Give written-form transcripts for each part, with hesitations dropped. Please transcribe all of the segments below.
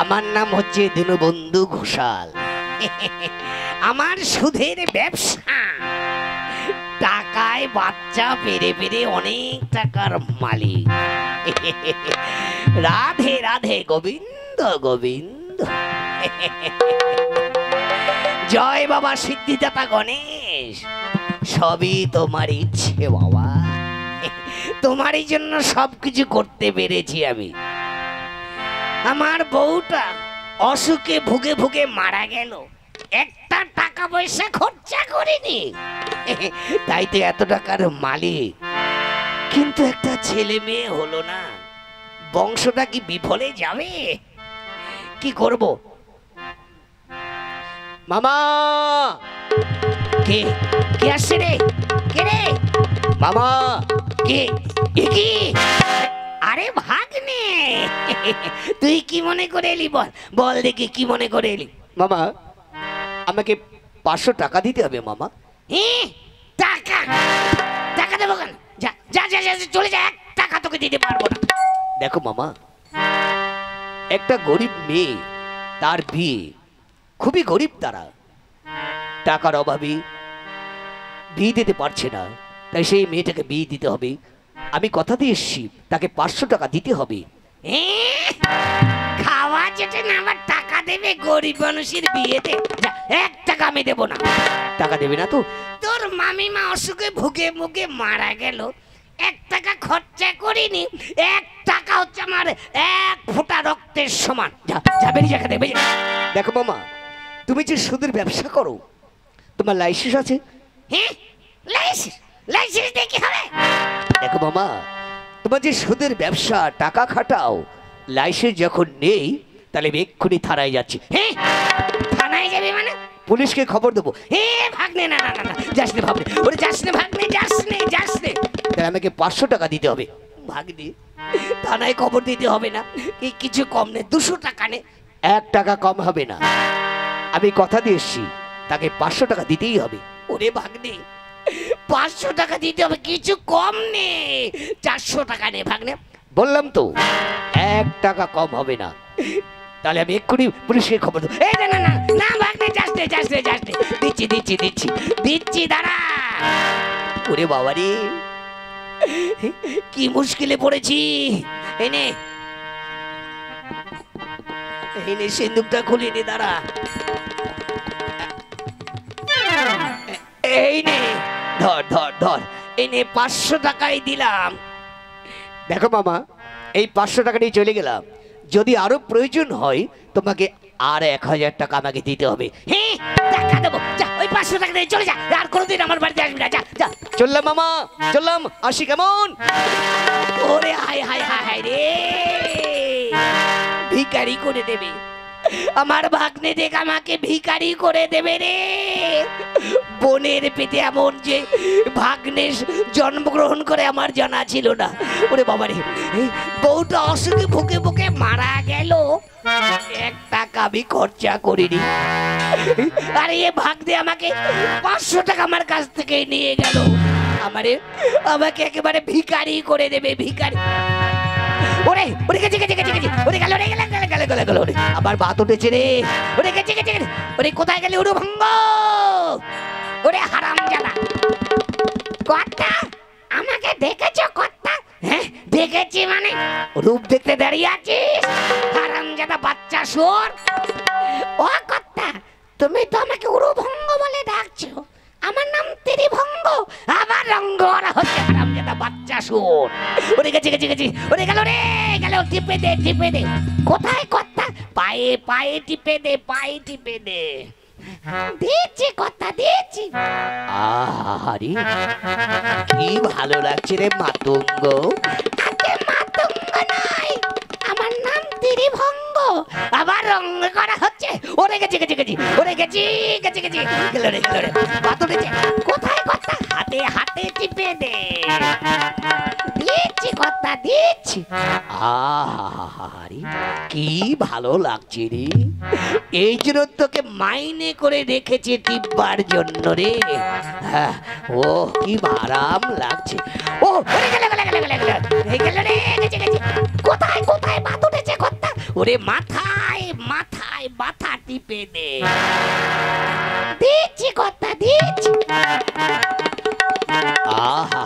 আমার নাম হচ্ছে দীনবন্ধু ঘোষাল। আমার সুদের ব্যবসা, টাকায় বাচ্চা পেরে পেরে অনেক টাকার মালিক। রাধে রাধে গোবিন্দ গোবিন্দ। জয় বাবা সিদ্ধিদাতা গণেশ। সবই তোমার ইচ্ছে বাবা, তোমারই জন্য সবকিছু করতে পেরেছি আমি। আমার বউটা অসুখে ভুগে ভুগে মারা গেল, একটা টাকা পয়সা খরচা করিনি, তাই তো এত টাকার মালিক। কিন্তু একটা ছেলে মেয়ে হলো না, বংশটা কি বিফলে যাবে? কি করব? মামা, কে কে আসছে রে? কে রে মামা? কে কি? আরে ভাগ্নে, তুই কি মনে করে এলি? বল বল দেখি কি মনে করে এলি? মামা, আমাকে 500 টাকা দিতে হবে মামা। টাকা? টাকা দেবো কেন? যা যা যা যা, চলে যা, 1 টাকা তোকে দিতে পারবো না। দেখো মামা, একটা গরিব মেয়ে, তার বিয়ে, খুবই গরিব, তারা টাকার অভাবে বিয়ে দিতে পারছে না, তাই সেই মেয়েটাকে বিয়ে দিতে হবে। আমি কথা দিয়ে এসছি, তাকে 500 টাকা দিতে হবে। খাওয়া যেতে না, আবার টাকা দেবে? গরিব মানুষের বিয়েতে 1 টাকা আমি দেবো না। টাকা দেবে না তো? তোর মামিমা অসুখে ভুগে ভুগে মারা গেল, 1 টাকা খরচা করিনি। 1 টাকা হচ্ছে আমার 1 ফোঁটা রক্তের সমান। যা যা, বেরিয়ে যা, দেবে। দেখো মামা, তুমি যে সুদের ব্যবসা করো, তোমার লাইসেন্স আছে? হ্যাঁ, লাইসেন্স? লাইসেন্স দিয়ে কি হবে? দেখো মামা, তোমার যে সুদের ব্যবসা, টাকা খাটাও, লাইসেন্স যখন নেই, তাহলে আমি এক্ষুনি থানায় যাচ্ছি। হ্যাঁ, থানায় যাবি মানে? পুলিশকে খবর দেবো। ভাগ্নে, না না না, যাস নে ভাগ্নে, ওরে যাস নে ভাগ্নে, যাস নে যাস নে। তাহলে আমাকে 500 টাকা দিতে হবে। ভাগ্নে, থানায় খবর দিতে হবে না, কিছু কম নে, 200 টাকা নে। 1 টাকা কম হবে না, আমি কথা দিয়ে এসছি, তাকে 500 টাকা দিতেই হবে। ওরে ভাগ্নে, 500 টাকা দিতে হবে, কিছু কম নে, 400 টাকা নে ভাগ্নে। বললাম তো 1 টাকা কম হবে না, তাহলে আমি এক্ষুনি পুলিশকে খবর দেবো। না না না না ভাগ্নে, যাস নে যাস নে যাস নে, দিচ্ছি দিচ্ছি দিচ্ছি দিচ্ছি, দাঁড়া। ওরে বাবা রে, কি মুশকিলে পড়েছি। এনে এনে সিন্দুকটা খুলে নে, দাঁড়া। এই নে, ধর ধর ধর, এই নে 500 টাকাই দিলাম। দেখো মামা, এই 500 টাকা নিয়ে চলে গেলাম, যদি আরো প্রয়োজন হয় তোমাকে আর 1000 টাকা আমাকে দিতে হবে। হ্যাঁ, টাকা দেবো, যা, ওই 500 টাকা দিয়ে চলে যা, আর কোনোদিন আমার বাড়িতে আসবি না, যা যা। চললাম মামা, চললাম, আসি কেমন? ওরে হায় হায় হায় হায় রে, ভিখারি করে দেবে আমার ভাগ্নে, দেখ আমাকে ভিখারি করে দেবে রে। বোনের পেটে এমন যে ভাগ্নে জন্মগ্রহণ করে আমার জানা ছিল না। ওরে বাবা রে, বউটা অসুখে ভুকে ভুকে মারা গেল, 1 টাকা আমি খরচা করিনি। আরে এ ভাগ্নে আমাকে 500 টাকা আমার কাছ থেকে নিয়ে গেল, আমাকে একেবারে ভিখারি করে দেবে, ভিখারি। ওরে ওরে, গেছে গেছে গেছে গেছে, ওরে গেল রে, গেল গেল গেল গেল গেল, ওরে আবার বাত উঠেছে রে, ওরে গেছে গেছে গেছে, ওরে কোথায় গেলি উড়ু ভঙ্গ? ওরে হারামজাদা, কর্তা আমাকে দেখেছো কর্তা? হ্যাঁ দেখেছি, মানে রূপ দেখতে দাঁড়িয়ে আছিস, হারামজাদা বাচ্চা শুয়োর। ও কর্তা, তুমি তো আমাকে উড়ু ভঙ্গ বলে ডাকছো, আমার নাম ত্রিভঙ্গ, আবার রঙ্গ ওরা হচ্ছে হারামজাদা বাচ্চা শুয়োর। ওরে গেছে গেছে গেছে, ওরে গেল রে, গেল, টিপে দে টিপে দে। কোথায় কর্তা? পায়ে পায়ে টিপে দে, পায়ে টিপে দে। দিচ্ছি কর্তা, দিচ্ছি। আরে কি ভালো লাগছে রে মাতঙ্গ। আগে মাতঙ্গ নয়, আমার নাম ত্রিভঙ্গ, আবার রঙ্গ করা হচ্ছে। ওরে গেছে গেছে গেছে, ওরে গেছি গেছে গেছে, গেল রে গেল রে, বাত উঠেছে। কোথায় কর্তা? হাতে হাতে টিপে দে। দিচ্ছি কর্তা, দিচ্ছি। আরে কি ভালো লাগছে রে, এই জন্য তোকে মাইনে করে রেখেছে টিপবার জন্য রে। হ্যাঁ, ও কি আরাম লাগছে। ও ওরে গেল গেল গেল গেল গেল, গেল রে, গেছে গেছে। ওরে মাথায় মাথায় মাথা টিপে দে। দিচ্ছি কথা দিচ্ছি। আহা,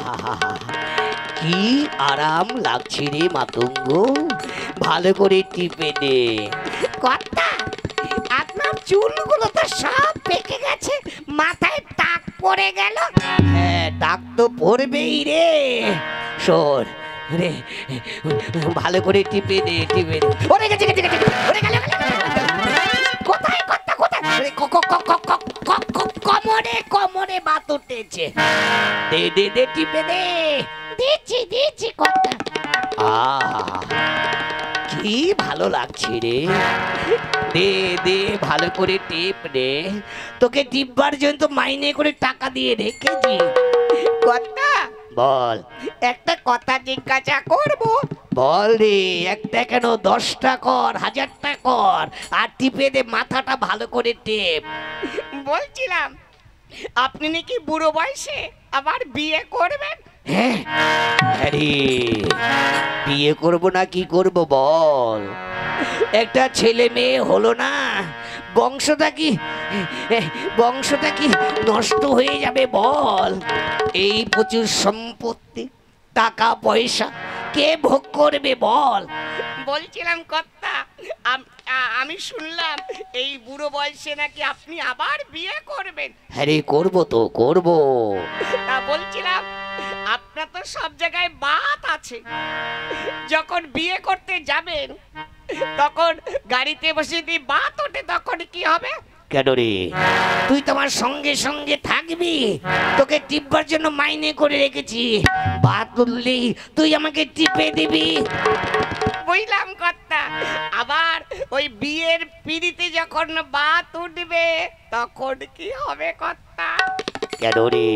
কি আরাম লাগছে রে মাতঙ্গ, ভালো করে টিপে দে। কথা, আপনার চুলগুলো তো সব পেকে গেছে, মাথায় টাক পড়ে গেল। হ্যাঁ, টাক তো পড়বেই রে। শোন রে, ভালো করে টিপে দে, টিপে দে। ওরে গেছে গেছে গেছে, ওরে গেল গেল। কোথায় কথা কোথায়? ওরে কোমরে কোমরে বাত উঠেছে। দে দে দে, টিপে দে। দিচ্ছি দিচ্ছি কথা। আহা, কি ভালো লাগছে রে। দে দে, ভালো করে টিপ রে। তোকে টিপবার জন্য তো মাইনে করে টাকা দিয়ে রেখেছি। কথা, বল একটা কথা জিজ্ঞাসা করবো? বল রে, একটা কেন, 10টা কর, 1000টা কর, আর টিপে দে, মাথাটা ভালো করে টেপ। বলছিলাম, আপনি নাকি বুড়ো বয়সে আবার বিয়ে করবেন? হ্যাঁ আরে, বিয়ে করব না কি করব বল? একটা ছেলে মেয়ে হলো না, বংশটা কি নষ্ট হয়ে যাবে বল? এই প্রচুর সম্পত্তি, টাকা পয়সা কে ভোগ করবে বল? বলছিলাম কর্তা, আমি শুনলাম এই বুড়ো বয়সে নাকি আপনি আবার বিয়ে করবেন। হ্যাঁ রে, করবো তো করবো। তা বলছিলাম, আপনার তো সব জায়গায় বাত আছে, যখন বিয়ে করতে যাবেন তখন গাড়িতে বসে যদি বাত ওঠে তখন কি হবে? কেন রে, তুই তোমার সঙ্গে সঙ্গে থাকবি, তোকে টিপবার জন্য মাইনে করে রেখেছি। বাত তুললেই তুই আমাকে টিপে দিবি। বুঝলাম কর্তা, আবার ওই বিয়ের পিড়িতে যখন বাত উঠবে তখন কি হবে কর্তা? কেন রে,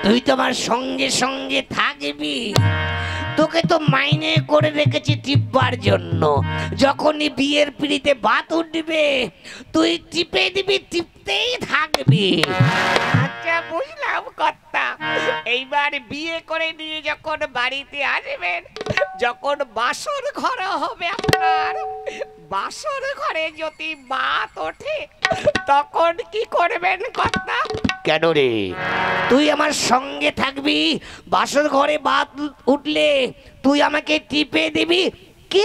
তুই তোমার সঙ্গে সঙ্গে থাকবি, তোকে তো মাইনে করে রেখেছি টিপবার জন্য। যখনই বিয়ের পিড়িতে বাত উঠবে তুই টিপে দিবি, টিপতেই থাকবি। আচ্ছা বুঝলাম কর্তা, এইবার বিয়ে করে নিয়ে যখন বাড়িতে আসবেন, যখন বাসর ঘর হবে আপনার, বাসর ঘরে যদি বাত ওঠে তখন কি করবেন কর্তা? কেন রে, তুই আমার সঙ্গে থাকবি, বাসর ঘরে বাত উঠলে তুই আমাকে টিপে দিবি। কি?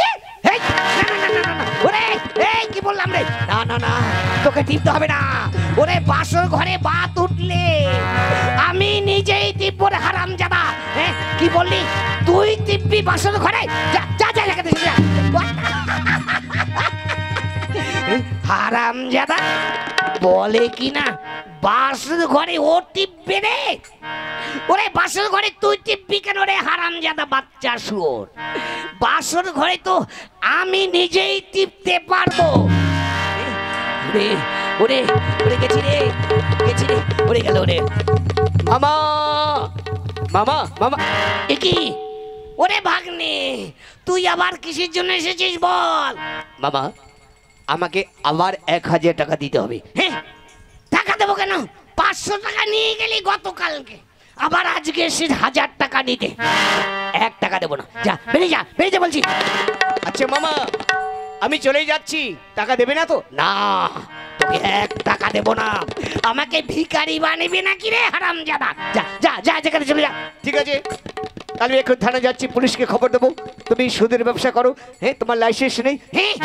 এই, না, না, না, না, না, না। ওরে, এই কি বললাম রে? না না না, তোকে টিপতে হবে না। ওরে, বাসর ঘরে বাত উঠলে আমি নিজেই টিপবো রে হারামজাদা। হ্যাঁ, কি বললি? তুই টিপবি বাসর ঘরে? যা যা যা, যা। হারামজাদা বলে কি না, বাসর ঘরে ও টিপবে রে। ওরে, বাসর ঘরে তুই টিপবি কেন রে হারামজাদা বাচ্চা শুয়োর? বাসর ঘরে তো আমি নিজেই টিপতে পারবো। ওরে ওরে ওরে, গেছি রে, ওরে গেল রে। মামা মামা মামা, এ কি? ওরে ভাগ্নে, তুই আবার কিসের জন্য এসেছিস বল? মামা, আমাকে আবার 1000 টাকা দিতে হবে। হ্যাঁ, টাকা দেবো কেন? 500 টাকা নিয়ে গেলি গতকালকে, আবার আজকে এসে 1000 টাকা নিতে। 1 টাকা দেবো না, যা বেরিয়ে যা, বেরিয়ে যা বলছি। আচ্ছা মামা, আমি চলেই যাচ্ছি, টাকা দেবে না তো? না, তোকে 1 টাকা দেবো না। আমাকে ভিখারি বানাবি নাকি রে হারামজাদা? যা যা যা, যেখানে চলে যা। ঠিক আছে, তাহলে এখন থানা যাচ্ছি, পুলিশকে খবর দেবো তুমি সুদের ব্যবসা করো। হ্যাঁ, তোমার লাইসেন্স নেই। হ্যাঁ,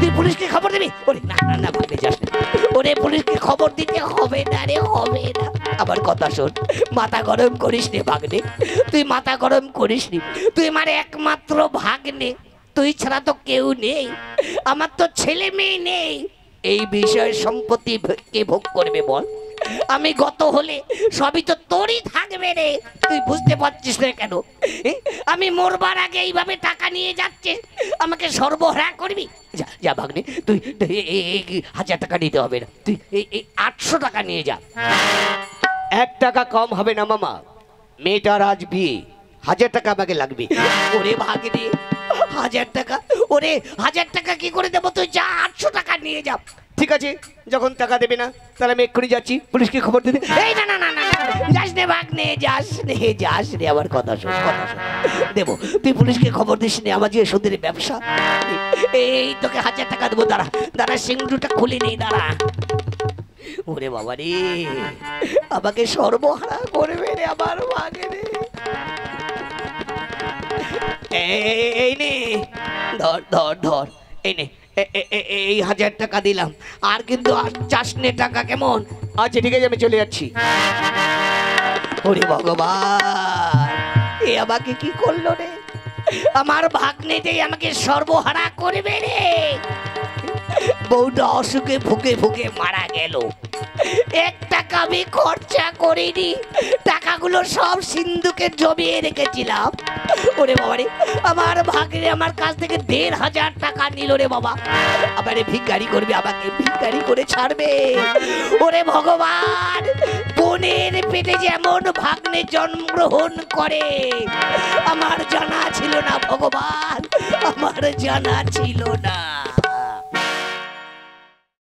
তুই পুলিশকে খবর দিবি? ওরে না না না, ভাবে যাস না। ওরে, পুলিশকে খবর দিতে হবে না রে, হবে না। আবার কথা শোন, মাথা গরম করিস নে ভাগ্নে, তুই মাথা গরম করিস নি। তুই আমার একমাত্র ভাগ্নে, তুই ছাড়া তো কেউ নেই, আমার তো ছেলে মেয়ে নেই। এই বিষয় সম্পত্তি কে ভোগ করবে বল? আমি গত হলে সবই তো তোরই থাকবে রে, তুই বুঝতে পারছিস না কেন? আমি মরবার আগে এইভাবে টাকা নিয়ে যাচ্ছিস, আমাকে সর্বহারা করবি? যা যা ভাগ্নে, তুই 1000 টাকা নিতে হবে না, তুই 800 টাকা নিয়ে যা। 1 টাকা কম হবে না মামা, মেয়েটার আজ বিয়ে, 1000 টাকা আমাকে লাগবে। ওরে ভাগ্নে, 1000 টাকা? ওরে, 1000 টাকা কি করে দেবো? তুই যা, 800 টাকা নিয়ে যা। ঠিক আছে, যখন টাকা দেবে না তাহলে আমি এক্ষুনি যাচ্ছি পুলিশকে খবর দিতে। এই না না না না না, যাস নে ভাগ্নে, যাস নে, আমার কথা শোন, কথা শোন। দেবো, তুই পুলিশকে খবর দিস নি, আমার যে সুদের ব্যবসা। এই তোকে 1000 টাকা দেবো, দাঁড়া দাঁড়া, সিংড়ুটা খুলে নেই, দাঁড়া। ওরে বাবা রে, আমাকে সর্বহারা করবে রে আমার ভাগ্নে। এই নে, ধর ধর ধর, এই নে, এই 1000 টাকা দিলাম, আর কিন্তু আর চাস নে টাকা, কেমন? আচ্ছা ঠিক আছে, আমি চলে যাচ্ছি। ওরে ভগবান, এ আমাকে কি করলো রে? আমার ভাগ্নেটাই আমাকে সর্বহারা করবে রে। বউটা অসুখে ভুকে ভুকে মারা গেল। 1 টাকা আমি খরচা করিনি, টাকাগুলো সব সিন্ধুকে জমিয়ে রেখেছিলাম। ওরে বাবা রে, আমার ভাগ্নে আমার কাছ থেকে 1500 টাকা নিল রে বাবা। আমারে ভিখারি করবে, আমাকে ভিখারি করে ছাড়বে। ওরে ভগবান, বোনের পেটে যেমন ভাগ্নে জন্মগ্রহণ করে আমার জানা ছিল না ভগবান, আমার জানা ছিল না।